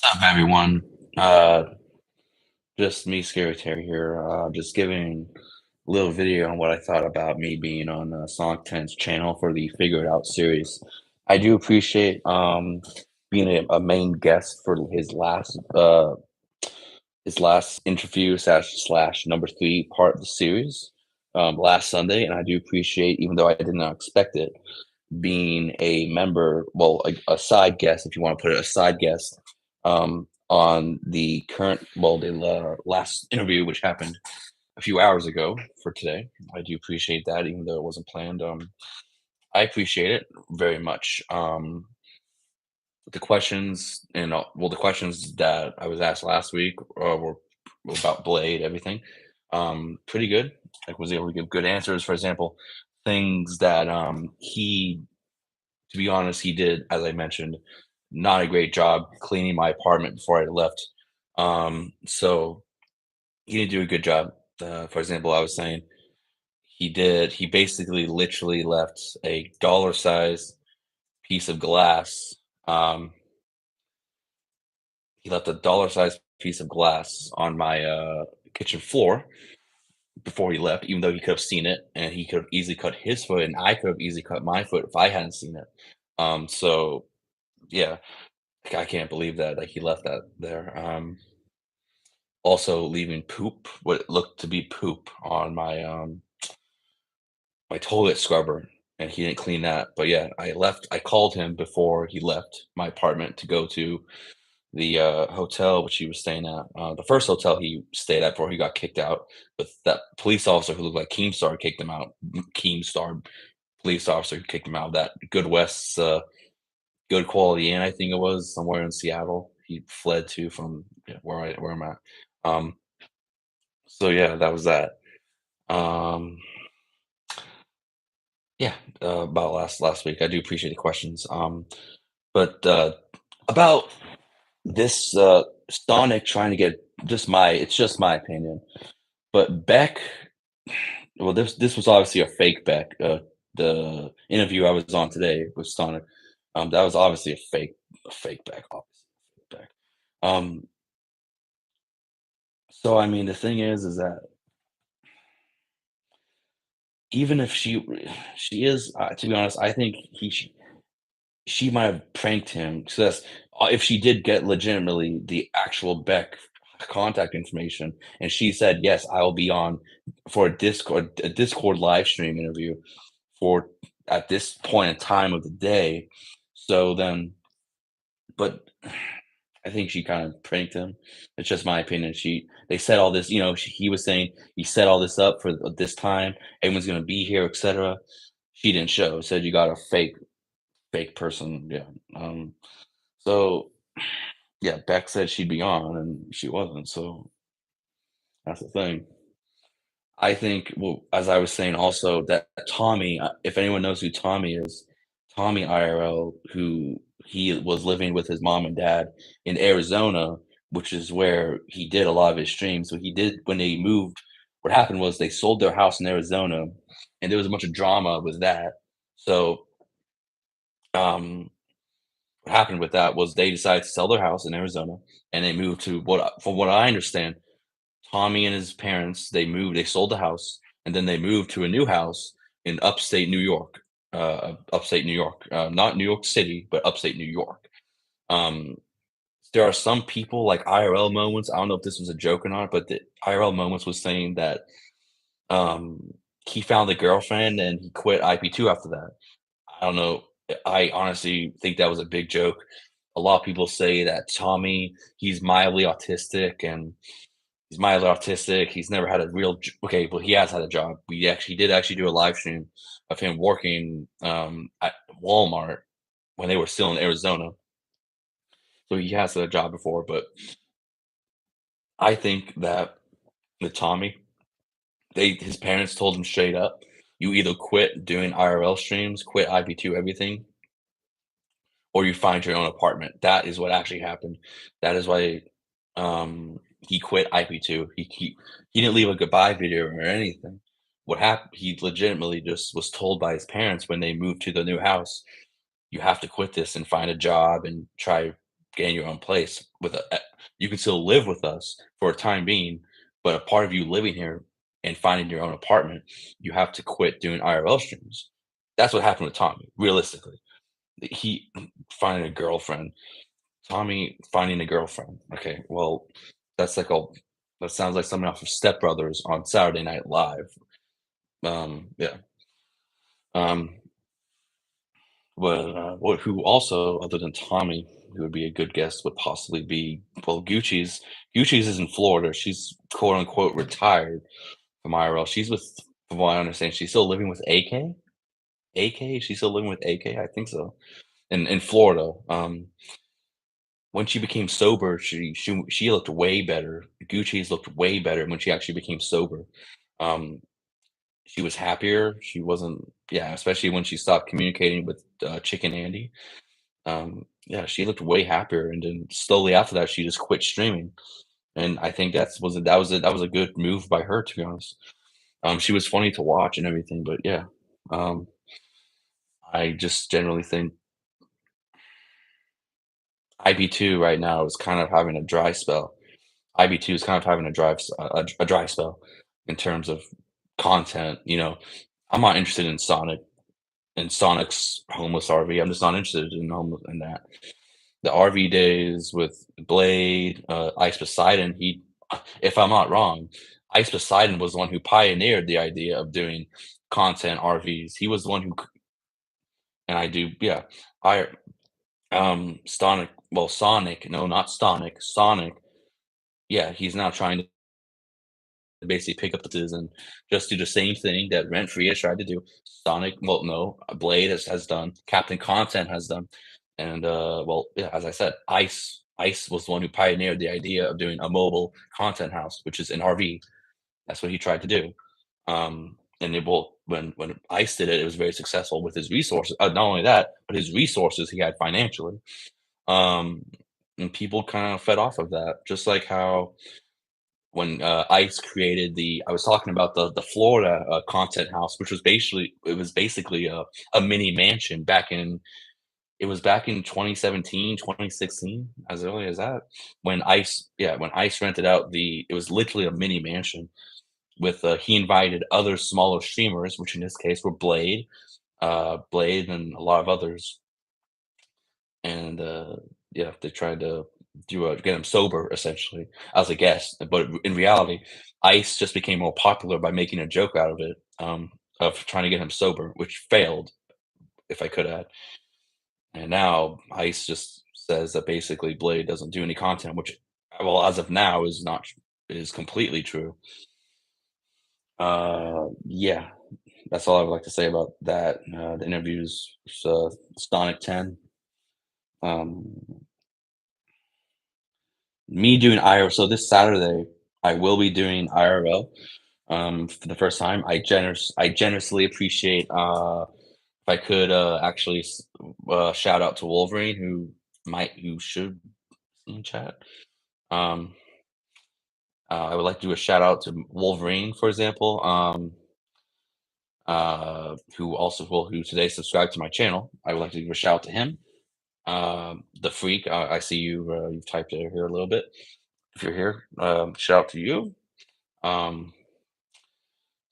What's up, everyone? Uh, just me, Scary Terry here. Just giving a little video on what I thought about me being on Sonic 10's channel for the Figure It Out series. I do appreciate being a main guest for his last interview slash number three part of the series last Sunday, and I do appreciate, even though I did not expect it, being a member, well, a side guest, if you want to put it, a side guest on the last interview, which happened a few hours ago for today. I do appreciate that, even though it wasn't planned. I appreciate it very much. The questions and the questions that I was asked last week were about Blade, everything. Pretty good. I was able to give good answers. For example, things that to be honest, he did, as I mentioned, not a great job cleaning my apartment before I left. So he didn't do a good job. For example, I was saying he basically literally left a dollar size piece of glass. Um, he left a dollar size piece of glass on my kitchen floor before he left, even though he could have seen it and he could have easily cut his foot and I could have easily cut my foot if I hadn't seen it. So yeah, I can't believe that he left that there. Also leaving poop, what looked to be poop on my toilet scrubber, and he didn't clean that. But yeah, I called him before he left my apartment to go to the hotel which he was staying at. The first hotel he stayed at before he got kicked out, but that police officer who looked like Keemstar kicked him out. Keemstar police officer who kicked him out of that Good West's Good Quality Inn, I think it was, somewhere in Seattle. He fled to from, yeah, where I'm at. Um, so yeah, that was that. Um, yeah, about last week. I do appreciate the questions. But about this Sonic trying to get it's just my opinion. But Beck, well, this was obviously a fake Beck. The interview I was on today with Sonic, that was obviously a fake Beck, obviously a fake Beck. Um, so I mean, the thing is that even if she is, to be honest, I think she might have pranked him. So that's if she did get legitimately the actual Beck contact information, and she said, "Yes, I will be on for a Discord live stream interview for at this point in time of the day." So then, but I think she kind of pranked him. It's just my opinion. They said all this, he was saying he set all this up for this time. Everyone's gonna be here, etc. She didn't show. Said you got a fake person. Yeah. So yeah, Beck said she'd be on, and she wasn't. So that's the thing. I think, well, as I was saying also, that Tommy, if anyone knows who Tommy is, Tommy IRL, who he was living with his mom and dad in Arizona, which is where he did a lot of his streams. So he did when they moved. What happened was they sold their house in Arizona, and there was a bunch of drama with that. So um, what happened with that was they decided to sell their house in Arizona, and they moved to from what I understand, Tommy and his parents, they sold the house, and then they moved to a new house in upstate New York, not New York City, but upstate New York. Um, there are some people like IRL Moments. I don't know if this was a joke or not, but the IRL Moments was saying that um, he found a girlfriend and he quit IP2 after that. I don't know. I honestly think that was a big joke. A lot of people say that Tommy, he's mildly autistic and he's mildly autistic. He's never had a real okay, well, he has had a job. He did actually do a live stream of him working at Walmart when they were still in Arizona. So he has had a job before, but I think that with Tommy, they his parents told him straight up, you either quit doing IRL streams, quit IP2 everything, or you find your own apartment. That is what actually happened. That is why he quit IP2. He didn't leave a goodbye video or anything. What happened? He legitimately just was told by his parents when they moved to the new house, "You have to quit this and find a job and try getting your own place with you can still live with us for a time being, but a part of you living here and finding your own apartment, you have to quit doing IRL streams. That's what happened with Tommy, realistically. He finding a girlfriend, Tommy finding a girlfriend. Okay, well, that's like a that sounds like something off of Step Brothers on Saturday Night Live. Yeah. Um, what who also, other than Tommy, who would be a good guest would possibly be, well, Gucci's is in Florida. She's quote unquote retired from IRL. She's with, from what I understand, she's still living with AK. AK, she's still living with AK. I think so. In Florida. When she became sober, she looked way better. Gucci's looked way better when she actually became sober. Um, she was happier. She wasn't, yeah, especially when she stopped communicating with Chicken Andy. Yeah, she looked way happier, and then slowly after that, she just quit streaming. And I think that was a good move by her, to be honest. She was funny to watch and everything, but yeah, um, I just generally think IB2 right now is kind of having a dry spell. IB2 is kind of having a dry spell in terms of content. I'm not interested in Sonic's homeless RV. I'm just not interested in that. The RV days with Blade, Ice Poseidon, if I'm not wrong, Ice Poseidon was the one who pioneered the idea of doing content RVs. He was the one who, and I do, yeah. I Sonic, no, not Sonic. Yeah, he's now trying to basically pick up the pieces and just do the same thing that Rent Free has tried to do. Sonic, well, no, Blade has done, Captain Content has done, and well, yeah, as I said, Ice was the one who pioneered the idea of doing a mobile content house, which is an RV. That's what he tried to do. And it will when Ice did it, it was very successful with his resources. Not only that, but his resources he had financially. Um, and people kind of fed off of that, just like how when ICE created I was talking about the Florida content house, which was basically a mini mansion back in 2017, 2016, as early as that, when ICE rented out it was literally a mini mansion with he invited other smaller streamers, which in this case were Blade and a lot of others, and yeah, they tried to get him sober essentially as a guest. But in reality, Ice just became more popular by making a joke out of it, of trying to get him sober, which failed, if I could add. And now Ice just says that basically Blade doesn't do any content, which, well, as of now, is completely true. Yeah, that's all I would like to say about that. The interviews, Sonic 10. Um, Me doing IRL. So this Saturday, I will be doing IRL for the first time. I generously appreciate if I could actually shout out to Wolverine, who should be in chat. Um, I would like to do a shout out to Wolverine, for example, who today subscribed to my channel. I would like to give a shout out to him. The Freak, I see you've typed it here a little bit. If you're here, shout out to you. Um,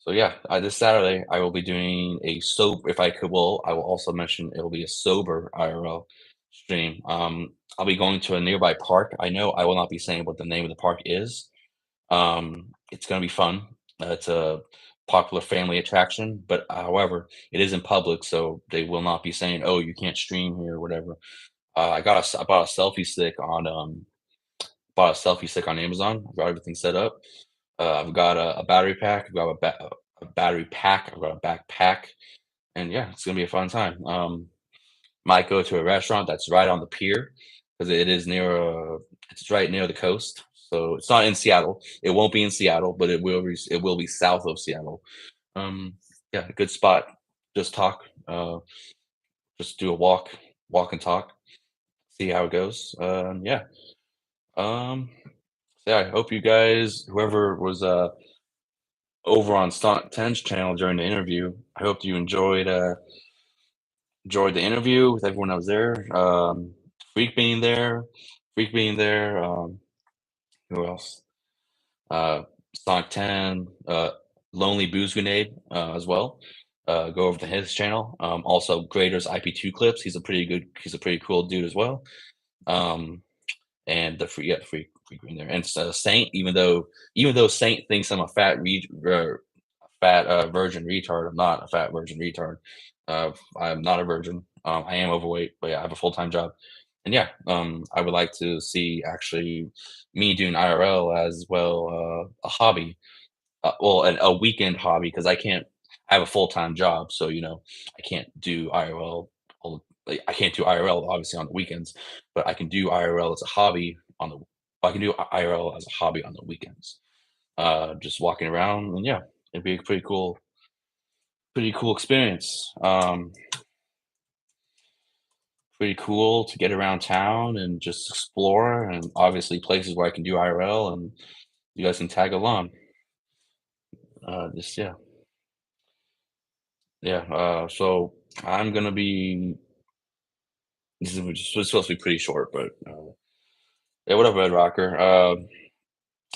so yeah, this Saturday I will be doing a soap. If I could, well, I will also mention it will be a sober IRL stream. I'll be going to a nearby park. I know I will not be saying what the name of the park is. It's gonna be fun. It's a popular family attraction, but however, it is in public, so they will not be saying, "Oh, you can't stream here," or whatever. I bought a selfie stick on Amazon. I've got everything set up. I've got a battery pack. I've got a battery pack. I've got a backpack, and yeah, it's gonna be a fun time. Might go to a restaurant that's right on the pier because it's right near the coast. So it's not in Seattle. It won't be in Seattle, but it will be south of Seattle. Um, yeah, a good spot. Just talk. Just do a walk and talk. See how it goes. Yeah. Um, so yeah, I hope you guys, whoever was over on Stunt 10's channel during the interview, I hope you enjoyed the interview with everyone that was there. Freak being there, Freak being there. Who else? Uh, Sonic 10, Lonely Booze Grenade as well. Go over to his channel. Also, Grader's IP2 clips. He's a pretty cool dude as well. Um, and the free green there. And Saint, even though Saint thinks I'm a fat virgin retard, I'm not a fat virgin retard. I'm not a virgin. I am overweight, but yeah, I have a full time job. And yeah, I would like to see actually me doing IRL as well, a hobby, well, a weekend hobby because I can't. I have a full time job, so I can't do IRL. Like, I can't do IRL obviously on the weekends, but I can do IRL as a hobby on the. I can do IRL as a hobby on the weekends. Just walking around, and yeah, it'd be a pretty cool experience. Pretty cool to get around town and just explore, and obviously places where I can do IRL, and you guys can tag along. Just yeah, yeah. So I'm gonna be. This was supposed to be pretty short, but yeah. What up, Red Rocker? I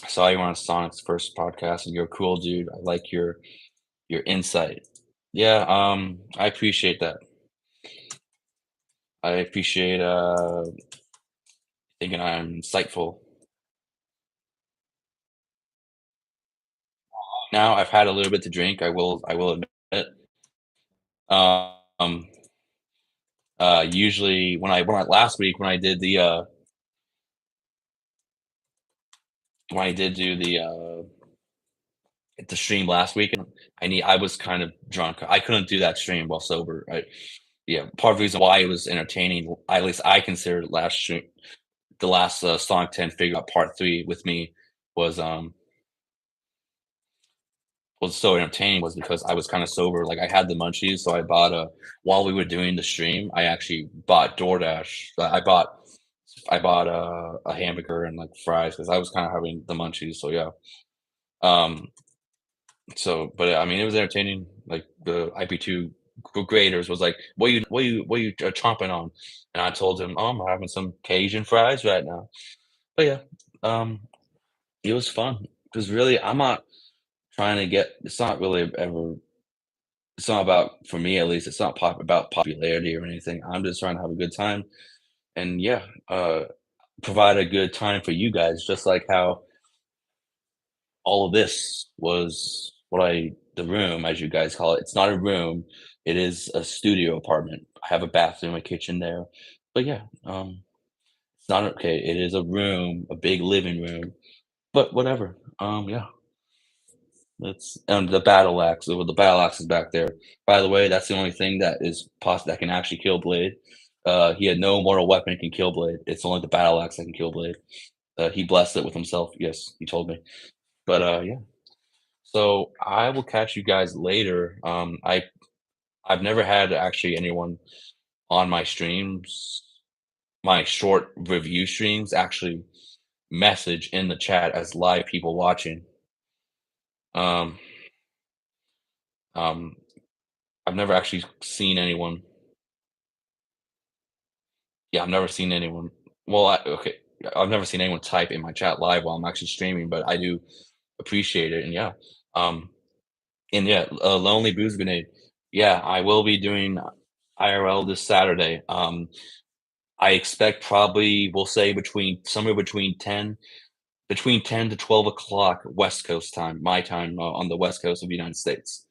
saw you on Sonic's first podcast, and you're a cool dude. I like your insight. Yeah, I appreciate that. I appreciate thinking I'm insightful. Now I've had a little bit to drink. I will admit. Um, Usually when I last week when I did do the stream last week, I was kind of drunk. I couldn't do that stream while sober. Yeah, part of the reason why it was entertaining, at least I considered the last Sonic 10 figure out part 3 with me was um was so entertaining was because I was kind of sober. Like I had the munchies, so I bought a while we were doing the stream, I actually bought DoorDash. I bought a hamburger and like fries because I was kind of having the munchies. So yeah. Um but I mean it was entertaining. Like the IP2 graders was like, what you chomping on? And I told him, oh, I'm having some Cajun fries right now. But yeah, um, it was fun because really, I'm not trying to get. It's not really ever. It's not about for me at least. It's not about popularity or anything. I'm just trying to have a good time, and yeah, provide a good time for you guys. Just like how all of this was the room, as you guys call it. It's not a room. It is a studio apartment. I have a bathroom, a kitchen there. But yeah, it's not okay. It is a room, a big living room. But whatever. Yeah. That's and the battle axe. Well, the battle axe is back there. By the way, that's the only thing that can actually kill Blade. He had no mortal weapon can kill Blade. It's only the battle axe that can kill Blade. He blessed it with himself. Yes, he told me. But yeah. So I will catch you guys later. I've never had actually anyone on my streams, my short review streams, actually message in the chat as live people watching. Um, um, I've never actually seen anyone. Yeah, I've never seen anyone. Well, okay, I've never seen anyone type in my chat live while I'm actually streaming, but I do appreciate it. And yeah, um, Lonely Booze Grenade. Yeah, I will be doing IRL this Saturday. I expect probably we'll say somewhere between 10 to 12 o'clock West Coast time, my time on the West Coast of the United States.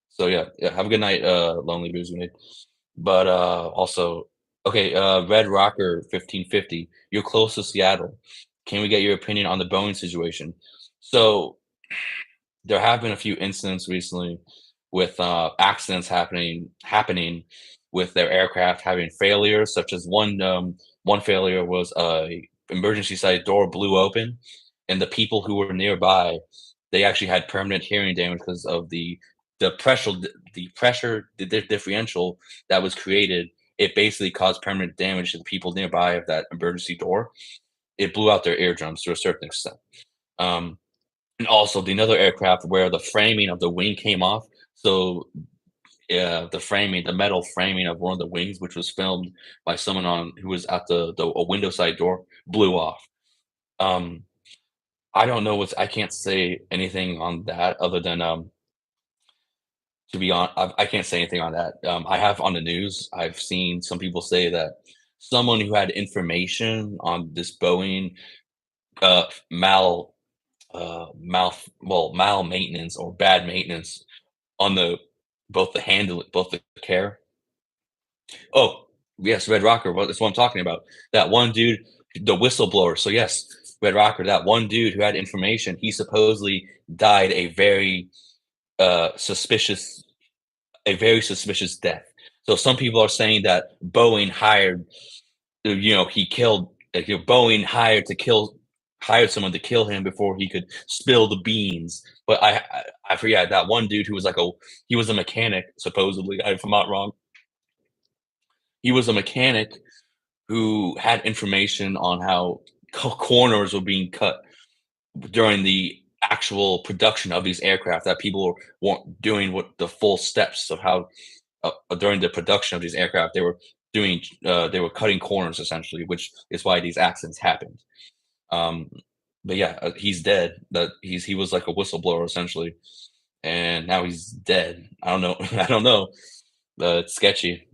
So yeah, yeah. Have a good night, Lonely Booze Grenade. But also, okay, Red Rocker 1550. You're close to Seattle. Can we get your opinion on the Boeing situation? So there have been a few incidents recently with accidents happening with their aircraft having failures, such as one failure was a emergency side door blew open, and the people who were nearby they actually had permanent hearing damage because of the pressure differential that was created. It basically caused permanent damage to the people nearby of that emergency door. It blew out their eardrums to a certain extent. Um, and also the another aircraft where the framing of the wing came off. So yeah, the framing, the metal framing of one of the wings, which was filmed by someone on who was at the a window side door, blew off. Um, I don't know what's I can't say anything on that other than, to be on I can't say anything on that. I have on the news, I've seen some people say that someone who had information on this Boeing, uh, mal mal maintenance or bad maintenance on the both the handle both the care. Oh, yes, Red Rocker, well, that's what I'm talking about. That one dude, the whistleblower. So yes, Red Rocker, that one dude who had information, he supposedly died uh, suspicious a very suspicious death. So some people are saying that Boeing hired, he killed, Boeing hired someone to kill him before he could spill the beans. But I forget that one dude who was he was a mechanic supposedly, if I'm not wrong. He was a mechanic who had information on how corners were being cut during the actual production of these aircraft, that people weren't doing what the full steps of how during the production of these aircraft they were cutting corners essentially, which is why these accidents happened. Um, but yeah, he's dead. That he was like a whistleblower essentially, and now he's dead. I don't know. I don't know. It's sketchy.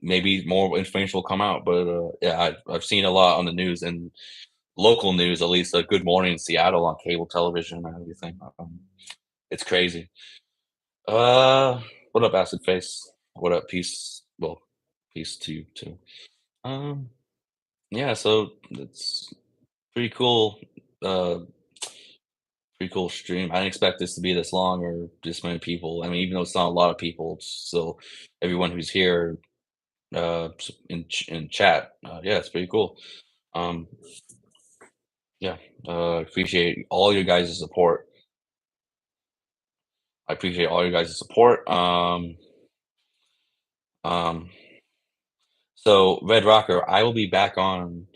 Maybe more information will come out, but yeah, I've seen a lot on the news and local news, at least. Good Morning Seattle on cable television and everything. It's crazy. Uh, what up, Acid Face? What up, Peace? Well, peace to you too. Um, yeah, so it's pretty cool. Uh, pretty cool stream. I didn't expect this to be this long or this many people. I mean, even though it's not a lot of people, it's still everyone who's here in chat. Yeah, it's pretty cool. Um, yeah, appreciate all your guys' support. I appreciate all your guys' support. Um, so Red Rocker, I will be back on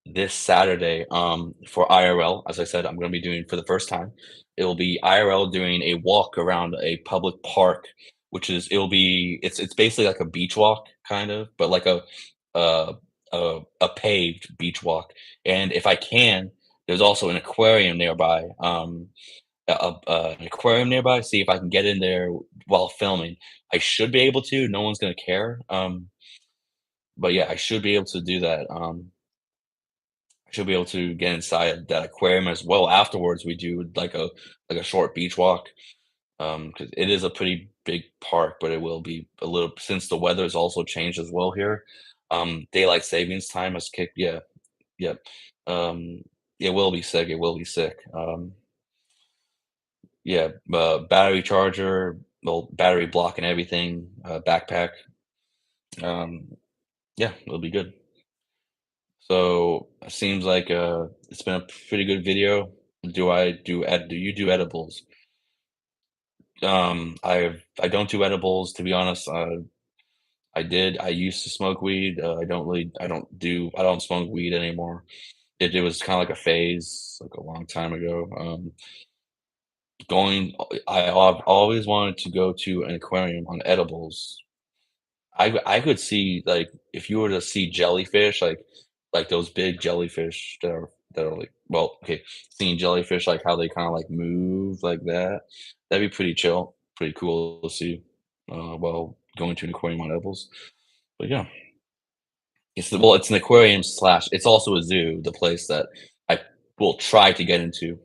this Saturday for IRL. As I said, I'm going to be doing for the first time. It will be IRL doing a walk around a public park, which is it's basically like a beach walk kind of, but like uh, a paved beach walk. And if I can, there's also an aquarium nearby. An aquarium nearby. See if I can get in there while filming. I should be able to. No one's gonna care. But yeah, I should be able to do that. I should be able to get inside that aquarium as well. Afterwards, we do like a short beach walk. Because it is a pretty big park, but it will be a little since the weather has also changed as well here. Daylight savings time has kicked. Yeah, yeah. Um, it will be sick. It will be sick. Yeah, battery charger, well, battery block and everything, backpack. Um, yeah, it'll be good. So it seems like it's been a pretty good video. Do you do edibles? I don't do edibles to be honest. I used to smoke weed. I don't smoke weed anymore. It was kind of like a phase, like a long time ago. Going, I've always wanted to go to an aquarium on edibles. I could see like if you were to see jellyfish, like those big jellyfish that are like well, okay, seeing jellyfish like how they kind of like move like that, that'd be pretty chill, pretty cool to see. While going to an aquarium on edibles. But yeah, it's an aquarium slash. It's also a zoo. The place that I will try to get into.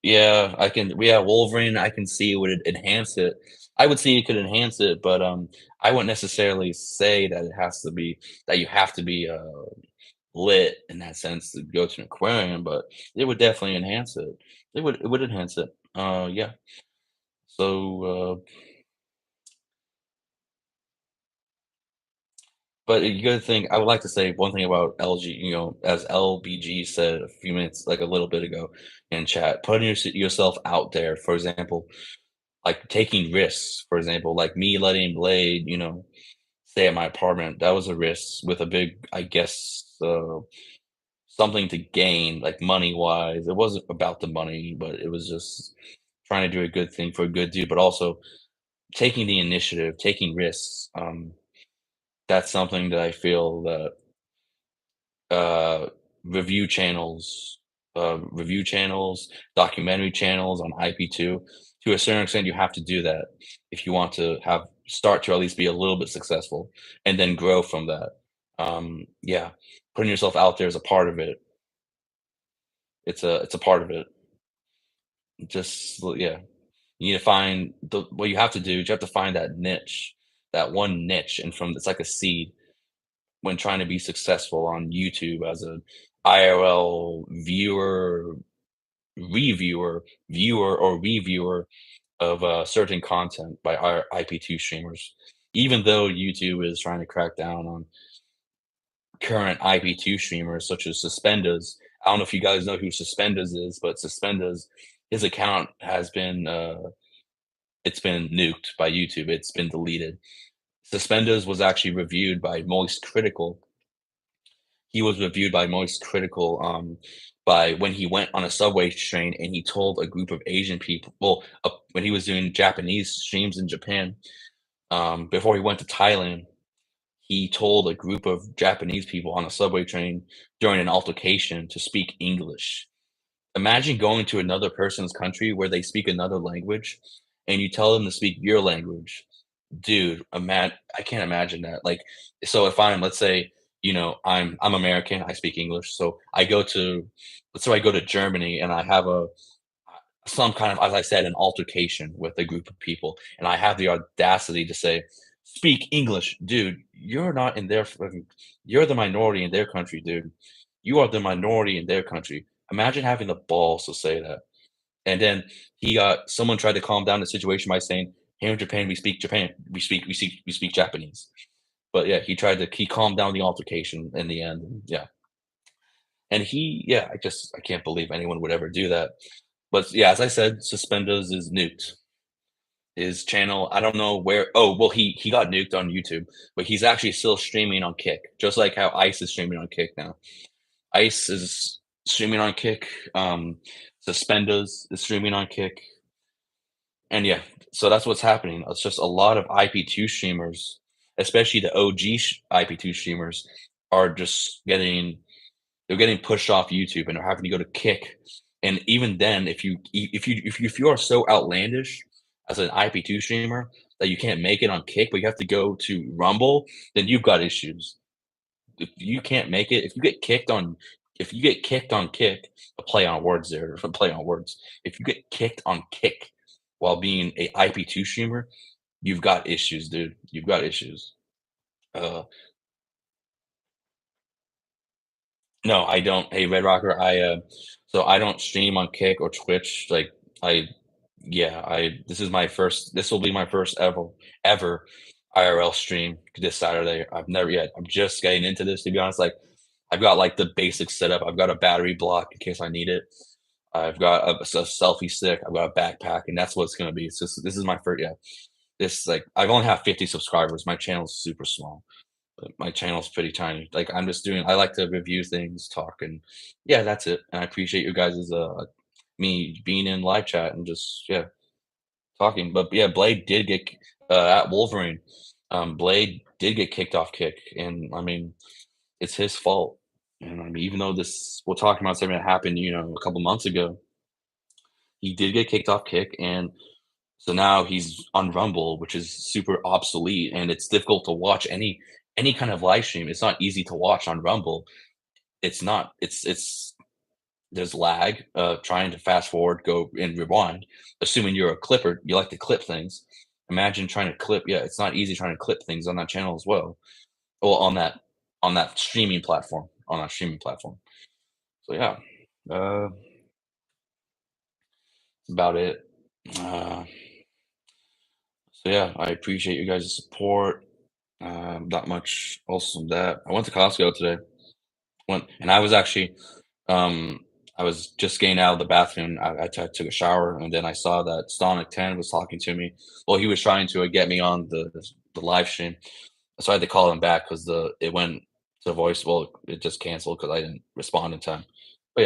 Yeah, I can yeah, Wolverine, I can see it would enhance it. I would see it could enhance it, but, I wouldn't necessarily say that it has to be that you have to be, lit in that sense to go to an aquarium, but it would definitely enhance it. It would enhance it. Yeah. So, but you gotta think I would like to say one thing about LG, as LBG said a few minutes like, a little bit ago in chat, putting yourself out there, for example, like taking risks, for example, like me letting Blade, stay at my apartment. That was a risk with a big, I guess, something to gain, like money wise. It wasn't about the money, but it was just trying to do a good thing for a good dude, but also taking the initiative, taking risks. That's something that I feel that uh, review channels, review channels, documentary channels on IP2. To a certain extent, you have to do that if you want to have start to at least be a little bit successful, and then grow from that. Yeah, putting yourself out there is a part of it. It's a part of it. Yeah, you need to find the what you have to do. Is you have to find that niche, that one niche, and from it's like a seed when trying to be successful on YouTube as a IRL viewer, reviewer, viewer, or reviewer of certain content by our IP2 streamers. Even though YouTube is trying to crack down on current IP2 streamers such as Suspendas. I don't know if you guys know who Suspendas is, but Suspendas, his account has been it's been nuked by YouTube. It's been deleted. Suspendas was actually reviewed by Moist Critical. He was reviewed by Moist Critical, by when he went on a subway train and he told a group of Asian people well, when he was doing Japanese streams in Japan, before he went to Thailand, he told a group of Japanese people on a subway train during an altercation to speak English. Imagine going to another person's country where they speak another language and you tell them to speak your language. Dude, I can't imagine that. Like, so if I'm, let's say, I'm American, I speak English, so let's say I go to Germany and I have some kind of, as I said, an altercation with a group of people, and I have the audacity to say, "Speak English, dude. You're not in their fucking. You're the minority in their country, dude. You are the minority in their country. Imagine having the balls to say that." And then someone tried to calm down the situation by saying, "Here in Japan, we speak Japan. We speak Japanese." But yeah, he calmed down the altercation in the end. And yeah, and yeah, I can't believe anyone would ever do that. But yeah, as I said, Suspendos is nuked. His channel, I don't know where. Oh, well, he got nuked on YouTube, but he's actually still streaming on Kick, just like how Ice is streaming on Kick now. Ice is streaming on Kick. Suspendos is streaming on Kick, and yeah, so that's what's happening. It's just a lot of IP2 streamers, especially the OG IP2 streamers, are just they're getting pushed off YouTube and they're having to go to Kick. And even then, if you are so outlandish as an IP2 streamer that you can't make it on Kick, but you have to go to Rumble, then you've got issues. If you can't make it, if you get kicked on Kick, a play on words there, a play on words. If you get kicked on Kick while being a IP2 streamer, you've got issues, dude. You've got issues. Uh, no, I don't. Hey, Red Rocker, so I don't stream on Kick or Twitch. Like I, yeah, this will be my first ever IRL stream this Saturday. I've never yet. I'm just getting into this, to be honest. Like I've got like the basic setup. I've got a battery block in case I need it. I've got a selfie stick. I've got a backpack, and that's what it's gonna be. It's just this is my first. Yeah, this like I've only have 50 subscribers. My channel's super small. But my channel's pretty tiny. Like I'm just doing. I like to review things, talk, and yeah, that's it. And I appreciate you guys' me being in live chat and just yeah talking. But yeah, Blade did get at Wolverine. Blade did get kicked off Kick, and I mean it's his fault. And I mean, even though we're talking about something that happened, a couple months ago, he did get kicked off Kick, and so now he's on Rumble, which is super obsolete, and it's difficult to watch any kind of live stream. It's not easy to watch on Rumble. It's not. It's there's lag. Trying to fast forward, go and rewind. Assuming you're a clipper, you like to clip things. Imagine trying to clip. Yeah, it's not easy trying to clip things on that channel as well. Well, on that streaming platform. On that streaming platform. So yeah, uh, that's about it. Uh, so yeah, I appreciate you guys' support. Not much else than that. I went to Costco today. And I was actually, I was just getting out of the bathroom. I took a shower, and then I saw that Sonic 10 was talking to me. Well, he was trying to get me on the live stream, so I had to call him back because the it went to voice. Well, it just canceled because I didn't respond in time. But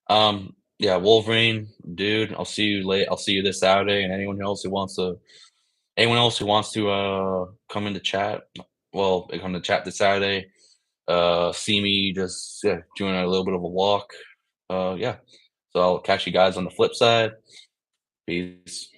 yeah, yeah, Wolverine, dude. I'll see you late. I'll see you this Saturday, and anyone else who wants to Anyone else who wants to come into chat, well, they come to chat this Saturday, see me just doing a little bit of a walk. Yeah. So I'll catch you guys on the flip side. Peace.